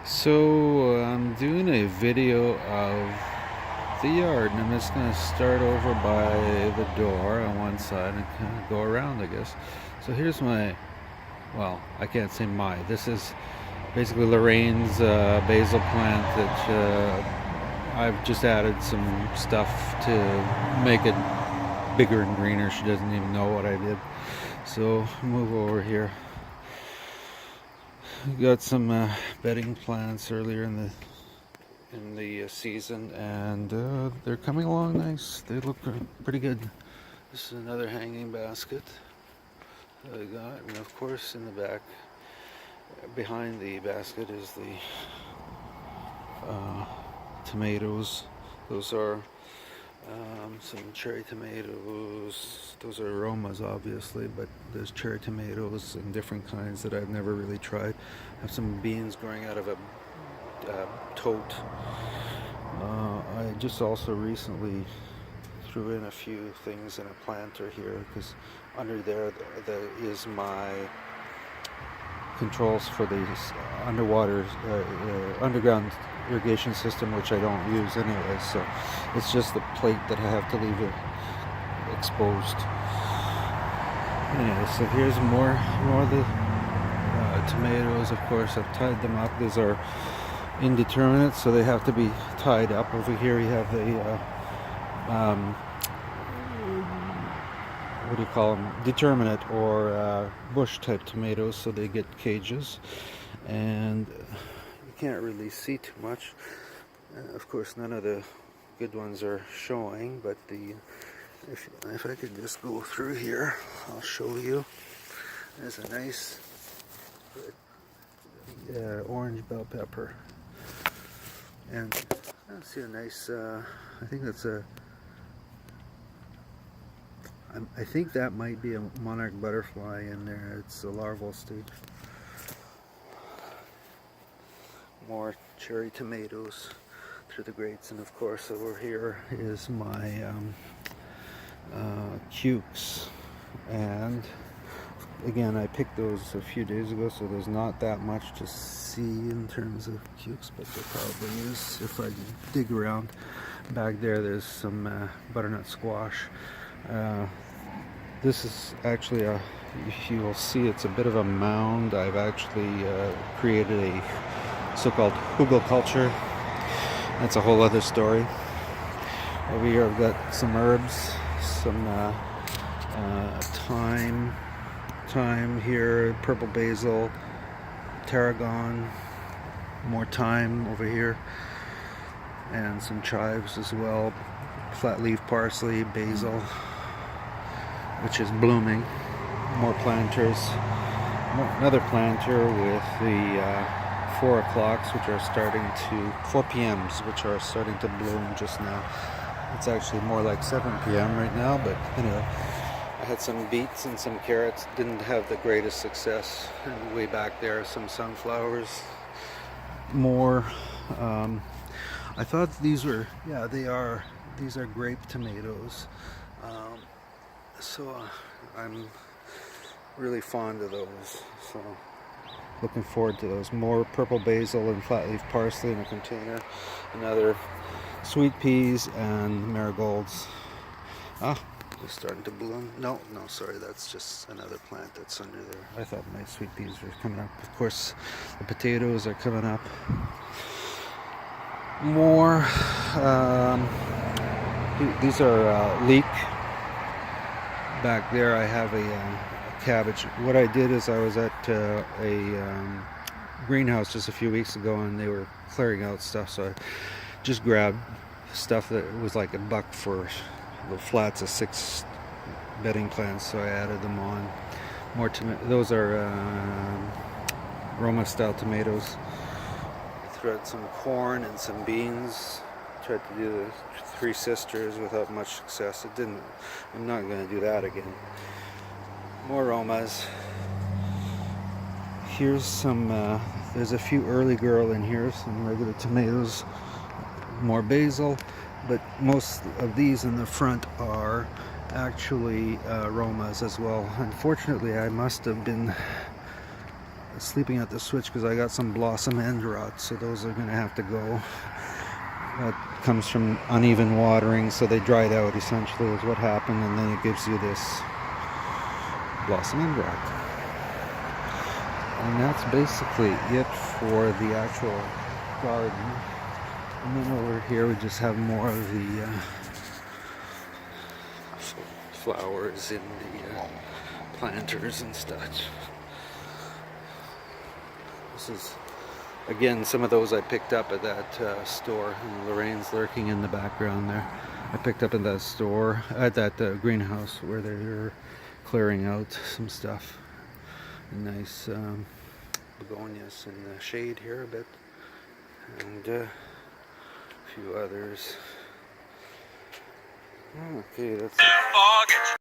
So I'm doing a video of the yard, and I'm just going to start over by the door on one side and kind of go around, I guess. So here's well, I can't say this is basically Lorraine's basil plant that I've just added some stuff to make it bigger and greener. She doesn't even know what I did. So move over here. We got some bedding plants earlier in the season, and they're coming along nice. They look pretty good. This is another hanging basket that I got, and of course in the back, behind the basket, is the tomatoes. Those are some cherry tomatoes. Those are aromas, obviously, but there's cherry tomatoes and different kinds that I've never really tried. I have some beans growing out of a tote. I just also recently threw in a few things in a planter here, because under there is my controls for the underground irrigation system, which I don't use anyway, so it's just the plate that I have to leave it exposed. Anyway, so here's more of the tomatoes. Of course, I've tied them up. These are indeterminate, so they have to be tied up. Over here you have the what do you call them, determinate or bush type tomatoes, so they get cages, and you can't really see too much. Of course, none of the good ones are showing, but if I could just go through here, I'll show you. There's a nice orange bell pepper, and I see a nice I think that's I think that might be a monarch butterfly in there. It's a larval stage. More cherry tomatoes through the grates, and of course over here is my cukes. And again, I picked those a few days ago, so there's not that much to see in terms of cukes, but there probably is if I dig around. Back there's some butternut squash. This is actually you will see it's a bit of a mound. I've actually created a so-called hugelkultur. That's a whole other story. Over here I've got some herbs, some thyme here, purple basil, tarragon, more thyme over here, and some chives as well, flat leaf parsley, basil, which is blooming, more planters, another planter with the 4 o'clocks, which are starting to, 4 p.m.s, which are starting to bloom just now. It's actually more like 7 p.m. right now, but anyway, I had some beets and some carrots, didn't have the greatest success. And way back there, some sunflowers, more, I thought these were, these are grape tomatoes. So I'm really fond of those, so looking forward to those. More purple basil and flat leaf parsley in a container, another sweet peas and marigolds. They're starting to bloom. No, sorry, that's just another plant that's under there. I thought my sweet peas were coming up. Of course, the potatoes are coming up. More, these are leek. Back there I have a cabbage. What I did is I was at a greenhouse just a few weeks ago, and they were clearing out stuff, so I just grabbed stuff that was like $1 for the flats of 6 bedding plants, so I added them on. More those are Roma style tomatoes. I threw out some corn and some beans. Tried to do the 3 sisters without much success. It didn't. I'm not going to do that again. More Romas. Here's some, there's a few early girl in here, some regular tomatoes, more basil, but most of these in the front are actually Romas as well. Unfortunately, I must have been sleeping at the switch because I got some blossom end rot, so those are going to have to go. That comes from uneven watering, so they dried out essentially is what happened, and then it gives you this blossom end rot. And that's basically it for the actual garden. And then over here we just have more of the flowers in the planters and such. This is, again, some of those I picked up at that store. And Lorraine's lurking in the background there. I picked up at that store, at that greenhouse where they're clearing out some stuff. Nice begonias in the shade here a bit, and a few others. Okay, that's it.